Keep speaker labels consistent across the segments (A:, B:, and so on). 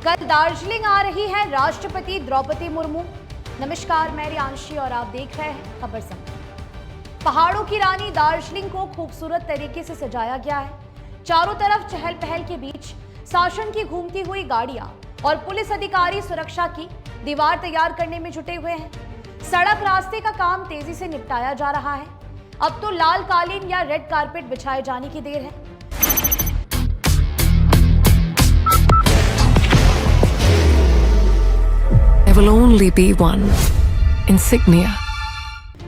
A: कल दार्जिलिंग आ रही है राष्ट्रपति द्रौपदी मुर्मू। नमस्कार, मैं रियांशी और आप देख रहे हैं खबर समय। पहाड़ों की रानी दार्जिलिंग को खूबसूरत तरीके से सजाया गया है। चारों तरफ चहल पहल के बीच शासन की घूमती हुई गाड़ियां और पुलिस अधिकारी सुरक्षा की दीवार तैयार करने में जुटे हुए हैं। सड़क रास्ते का काम तेजी से निपटाया जा रहा है। अब तो लाल कालीन या रेड कारपेट बिछाए जाने की देर है।
B: There will only be one insignia.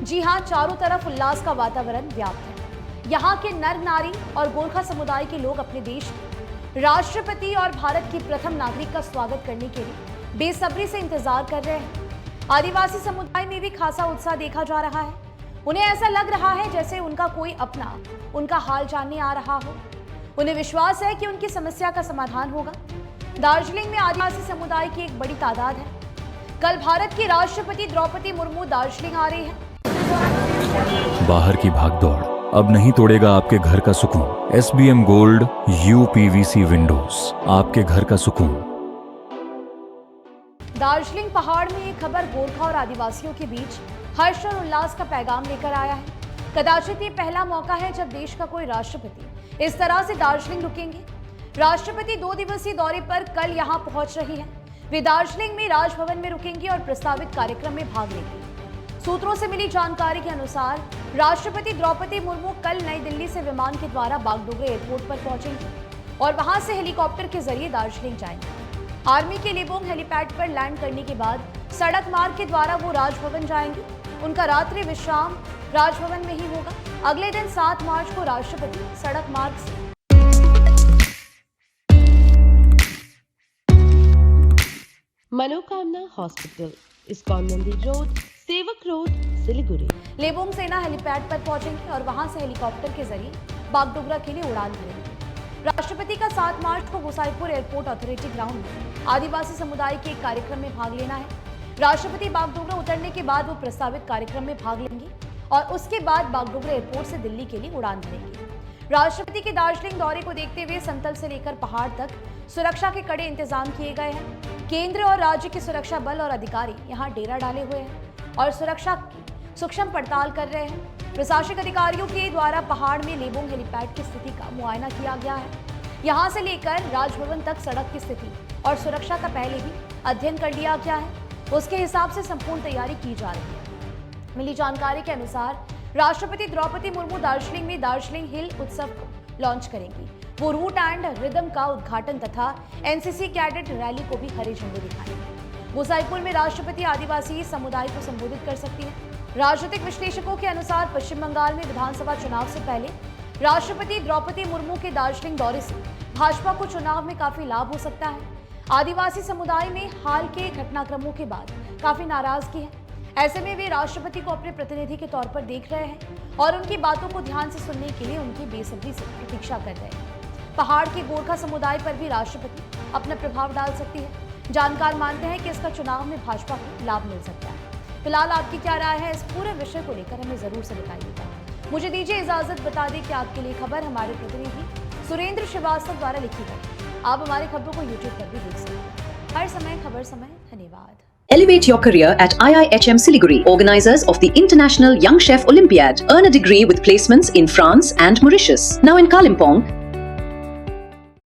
A: जी हाँ, चारों तरफ उल्लास का वातावरण व्याप्त है। यहाँ के नर नारी और गोरखा समुदाय के लोग अपने देश के राष्ट्रपति और भारत की प्रथम नागरिक का स्वागत करने के लिए बेसब्री से इंतजार कर रहे हैं। आदिवासी समुदाय में भी खासा उत्साह देखा जा रहा है। उन्हें ऐसा लग रहा है जैसे उनका कोई अपना उनका हाल जानने आ रहा हो। उन्हें विश्वास है कि उनकी समस्या का समाधान होगा। दार्जिलिंग में आदिवासी समुदाय की एक बड़ी तादाद है। कल भारत की राष्ट्रपति द्रौपदी मुर्मू दार्जिलिंग आ रही है।
C: बाहर की भागदौड़ अब नहीं तोड़ेगा आपके घर का सुकून। SBM गोल्ड UPVC विंडोज, आपके घर का सुकून।
A: दार्जिलिंग पहाड़ में ये खबर गोरखा और आदिवासियों के बीच हर्ष और उल्लास का पैगाम लेकर आया है। कदाचित ये पहला मौका है जब देश का कोई राष्ट्रपति इस तरह से दार्जिलिंग रुकेंगे। राष्ट्रपति 2 दिवसीय दौरे पर कल यहाँ पहुंच रही है। वे दार्जिलिंग में राजभवन में रुकेंगी और प्रस्तावित कार्यक्रम में भाग लेंगी। सूत्रों से मिली जानकारी के अनुसार राष्ट्रपति द्रौपदी मुर्मू कल नई दिल्ली से विमान के द्वारा बागडोगरा एयरपोर्ट पर पहुंचेंगी और वहां से हेलीकॉप्टर के जरिए दार्जिलिंग जाएंगे। आर्मी के लेबोंग हेलीपैड पर लैंड करने के बाद सड़क मार्ग के द्वारा वो राजभवन जाएंगी। उनका रात्रि विश्राम राजभवन में ही होगा। अगले दिन 7 मार्च को राष्ट्रपति सड़क मार्ग से
D: मनोकामना हॉस्पिटल, इस्कॉन मंदिर रोड, सेवक रोड, सिलीगुड़ी।
A: लेबोंग सेना हेलीपैड पर पहुंचेंगे और वहां से हेलीकॉप्टर के जरिए बागडोगरा के लिए उड़ान भरेंगे। राष्ट्रपति का 7 मार्च को गोसाईपुर एयरपोर्ट अथॉरिटी ग्राउंड में आदिवासी समुदाय के एक कार्यक्रम में भाग लेना है। राष्ट्रपति बागडोगरा उतरने के बाद वो प्रस्तावित कार्यक्रम में भाग लेंगे और उसके बाद बागडोगरा एयरपोर्ट से दिल्ली के लिए उड़ान भरेंगे। राष्ट्रपति के दार्जिलिंग दौरे को देखते हुए समतल से लेकर पहाड़ तक सुरक्षा के कड़े इंतजाम किए गए हैं। केंद्र और राज्य के सुरक्षा बल और अधिकारी यहां डेरा डाले हुए हैं और सुरक्षा की सूक्ष्म पड़ताल कर रहे हैं। प्रशासनिक अधिकारियों के द्वारा पहाड़ में लेबोंग हेलीपैड की स्थिति का मुआयना किया गया है। यहां से लेकर राजभवन तक सड़क की स्थिति और सुरक्षा का पहले ही अध्ययन कर लिया गया है। उसके हिसाब से संपूर्ण तैयारी की जा रही है। मिली जानकारी के अनुसार राष्ट्रपति द्रौपदी मुर्मू दार्जिलिंग में दार्जिलिंग हिल उत्सव को लॉन्च करेंगी। वो रूट एंड रिदम का उद्घाटन तथा NCC कैडेट रैली को भी हरी झंडी दिखाएंगे। गोसाईपुर में राष्ट्रपति आदिवासी समुदाय को संबोधित कर सकती है। राजनीतिक विश्लेषकों के अनुसार पश्चिम बंगाल में विधानसभा चुनाव से पहले राष्ट्रपति द्रौपदी मुर्मू के दार्जिलिंग दौरे से भाजपा को चुनाव में काफी लाभ हो सकता है। आदिवासी समुदाय में हाल के घटनाक्रमों के बाद काफी नाराजगी है। ऐसे में वे राष्ट्रपति को अपने प्रतिनिधि के तौर पर देख रहे हैं और उनकी बातों को ध्यान से सुनने के लिए उनकी बेसब्री से प्रतीक्षा कर रहे हैं। पहाड़ के गोरखा समुदाय पर भी राष्ट्रपति अपना प्रभाव डाल सकती है। जानकार मानते हैं कि इसका चुनाव में भाजपा को लाभ मिल सकता है। फिलहाल आपकी क्या राय है इस पूरे विषय को लेकर हमें जरूर से बताइएगा। मुझे दीजिए इजाजत। बता दें कि आपके लिए खबर हमारे प्रतिनिधि सुरेंद्र श्रीवास्तव द्वारा लिखी गई। आप हमारी खबरों को YouTube पर भी देख सकते हैं। हर समय खबर समय। धन्यवाद।
E: Elevate your career at IIHM Siliguri, organizers of the International Young Chef Olympiad. Earn a degree with placements in France and Mauritius. Now in Kalimpong,